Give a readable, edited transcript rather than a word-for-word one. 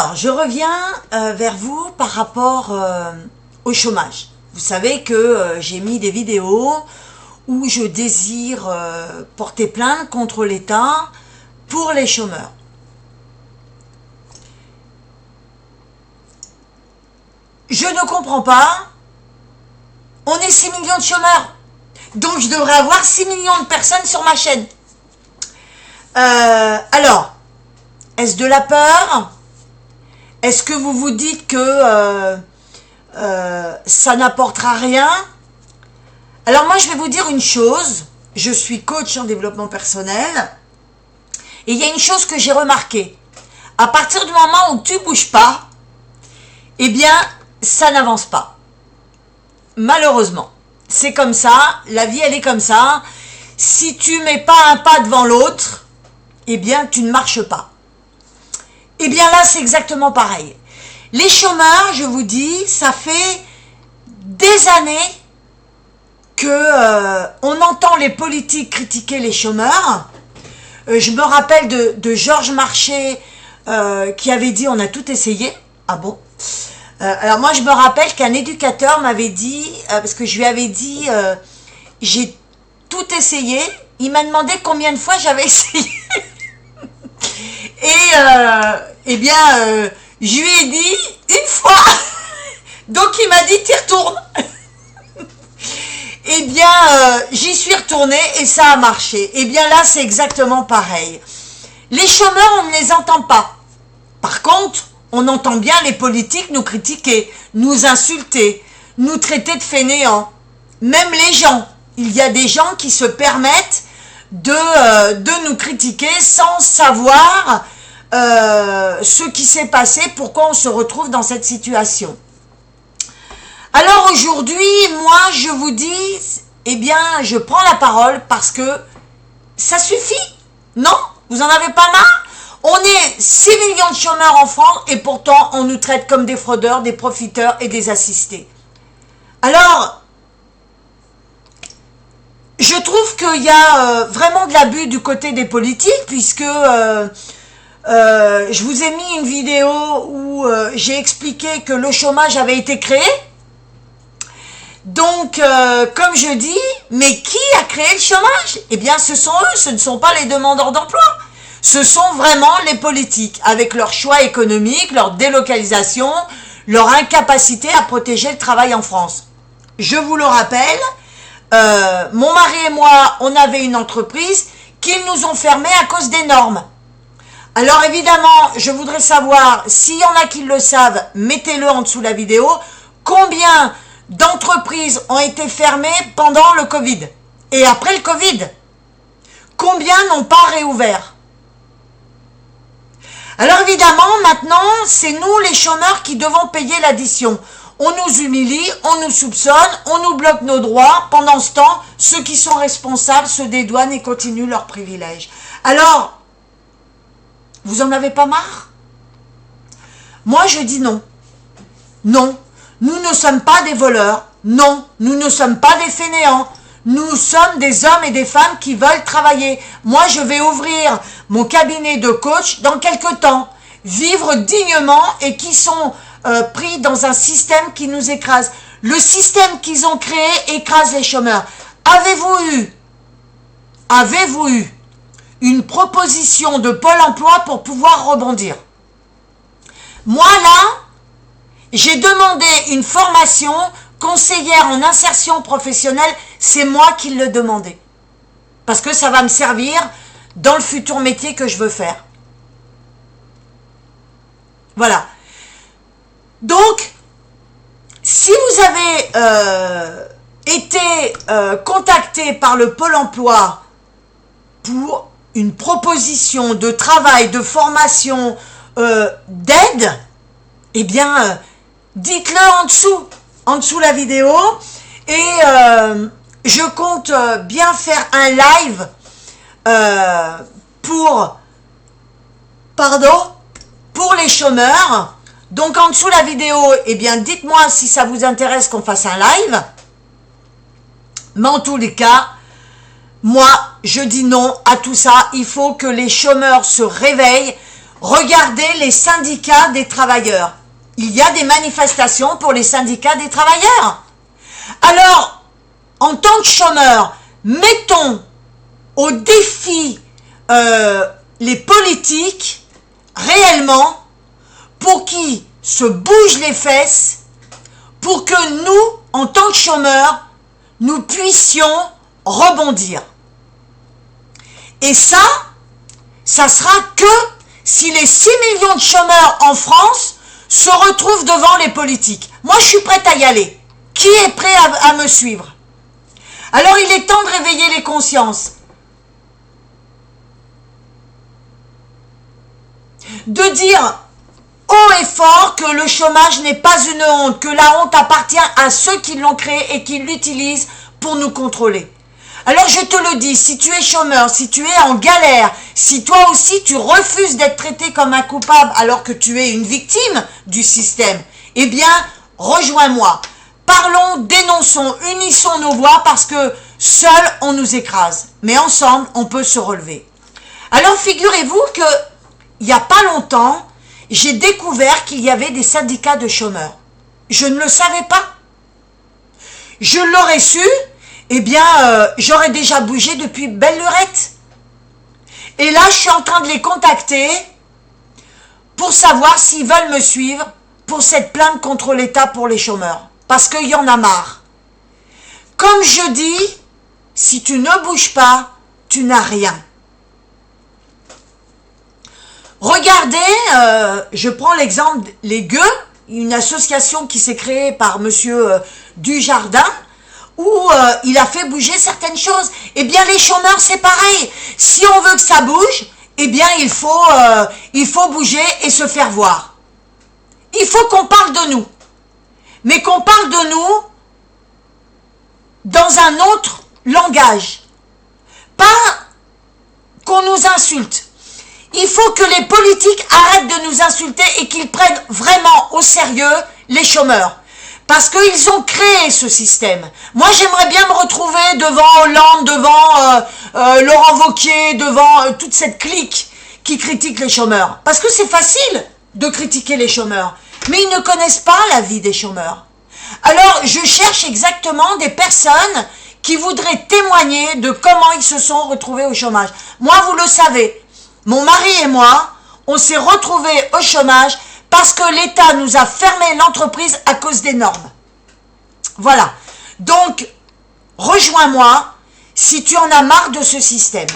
Alors, je reviens vers vous par rapport au chômage. Vous savez que j'ai mis des vidéos où je désire porter plainte contre l'État pour les chômeurs. Je ne comprends pas, on est 6 millions de chômeurs, donc je devrais avoir 6 millions de personnes sur ma chaîne. Alors, est-ce de la peur? Est-ce que vous vous dites que ça n'apportera rien? Alors moi, je vais vous dire une chose. Je suis coach en développement personnel. Et il y a une chose que j'ai remarquée. À partir du moment où tu ne bouges pas, eh bien, ça n'avance pas. Malheureusement. C'est comme ça. La vie, elle est comme ça. Si tu ne mets pas un pas devant l'autre, eh bien, tu ne marches pas. Eh bien là, c'est exactement pareil. Les chômeurs, je vous dis, ça fait des années que on entend les politiques critiquer les chômeurs. Je me rappelle de Georges Marchais qui avait dit « on a tout essayé ». Ah bon? Alors moi, je me rappelle qu'un éducateur m'avait dit, parce que je lui avais dit « j'ai tout essayé ». Il m'a demandé combien de fois j'avais essayé. Et eh bien, je lui ai dit une fois. Donc il m'a dit t'y retournes. Eh bien, j'y suis retournée et ça a marché. Eh bien là, c'est exactement pareil. Les chômeurs, on ne les entend pas. Par contre, on entend bien les politiques nous critiquer, nous insulter, nous traiter de fainéants. Même les gens. Il y a des gens qui se permettent de nous critiquer sans savoir ce qui s'est passé, pourquoi on se retrouve dans cette situation. Alors aujourd'hui, moi je vous dis, eh bien je prends la parole parce que ça suffit. Non? Vous en avez pas marre? On est 6 millions de chômeurs en France et pourtant on nous traite comme des fraudeurs, des profiteurs et des assistés. Alors, je trouve qu'il y a vraiment de l'abus du côté des politiques, puisque je vous ai mis une vidéo où j'ai expliqué que le chômage avait été créé. Donc, comme je dis, mais qui a créé le chômage? Eh bien, ce sont eux, ce ne sont pas les demandeurs d'emploi. Ce sont vraiment les politiques, avec leurs choix économiques, leur délocalisation, leur incapacité à protéger le travail en France. Je vous le rappelle, mon mari et moi, on avait une entreprise qu'ils nous ont fermée à cause des normes. Alors évidemment, je voudrais savoir, s'il y en a qui le savent, mettez-le en dessous de la vidéo, combien d'entreprises ont été fermées pendant le Covid et après le Covid? Combien n'ont pas réouvert? Alors évidemment, maintenant, c'est nous les chômeurs qui devons payer l'addition. On nous humilie, on nous soupçonne, on nous bloque nos droits. Pendant ce temps, ceux qui sont responsables se dédouanent et continuent leurs privilèges. Alors, vous en avez pas marre? Moi, je dis non. Non, nous ne sommes pas des voleurs. Non, nous ne sommes pas des fainéants. Nous sommes des hommes et des femmes qui veulent travailler. Moi, je vais ouvrir mon cabinet de coach dans quelques temps. Vivre dignement et qui sont pris dans un système qui nous écrase. Le système qu'ils ont créé écrase les chômeurs. Avez-vous eu une proposition de Pôle emploi pour pouvoir rebondir? Moi, là, j'ai demandé une formation conseillère en insertion professionnelle. C'est moi qui l'ai demandé. Parce que ça va me servir dans le futur métier que je veux faire. Voilà. Donc, si vous avez été contacté par le Pôle emploi pour une proposition de travail, de formation, d'aide, eh bien, dites-le en dessous la vidéo, et je compte bien faire un live pour les chômeurs. Donc en dessous la vidéo, eh bien dites-moi si ça vous intéresse qu'on fasse un live. Mais en tous les cas, moi je dis non à tout ça. Il faut que les chômeurs se réveillent. Regardez les syndicats des travailleurs. Il y a des manifestations pour les syndicats des travailleurs. Alors, en tant que chômeurs, mettons au défi les politiques réellement pour qu'ils se bougent les fesses, pour que nous, en tant que chômeurs, nous puissions rebondir. Et ça sera que si les 6 millions de chômeurs en France se retrouvent devant les politiques. Moi, je suis prête à y aller. Qui est prêt à me suivre? Alors, il est temps de réveiller les consciences. De dire haut et fort que le chômage n'est pas une honte, que la honte appartient à ceux qui l'ont créé et qui l'utilisent pour nous contrôler. Alors je te le dis, si tu es chômeur, si tu es en galère, si toi aussi tu refuses d'être traité comme un coupable alors que tu es une victime du système, eh bien, rejoins-moi. Parlons, dénonçons, unissons nos voix parce que seuls on nous écrase. Mais ensemble, on peut se relever. Alors figurez-vous que il n'y a pas longtemps, j'ai découvert qu'il y avait des syndicats de chômeurs. Je ne le savais pas. Je l'aurais su, eh bien, j'aurais déjà bougé depuis belle lurette. Et là, je suis en train de les contacter pour savoir s'ils veulent me suivre pour cette plainte contre l'État pour les chômeurs. Parce qu'il y en a marre. Comme je dis, si tu ne bouges pas, tu n'as rien. Regardez, je prends l'exemple Les Gueux, une association qui s'est créée par monsieur Dujardin, où il a fait bouger certaines choses. Eh bien, les chômeurs, c'est pareil. Si on veut que ça bouge, eh bien, il faut bouger et se faire voir. Il faut qu'on parle de nous. Mais qu'on parle de nous dans un autre langage. Pas qu'on nous insulte. Il faut que les politiques arrêtent de nous insulter et qu'ils prennent vraiment au sérieux les chômeurs. Parce qu'ils ont créé ce système. Moi, j'aimerais bien me retrouver devant Hollande, devant Laurent Wauquiez, devant toute cette clique qui critique les chômeurs. Parce que c'est facile de critiquer les chômeurs. Mais ils ne connaissent pas la vie des chômeurs. Alors, je cherche exactement des personnes qui voudraient témoigner de comment ils se sont retrouvés au chômage. Moi, vous le savez. Mon mari et moi, on s'est retrouvés au chômage parce que l'État nous a fermé l'entreprise à cause des normes. Voilà. Donc, rejoins-moi si tu en as marre de ce système.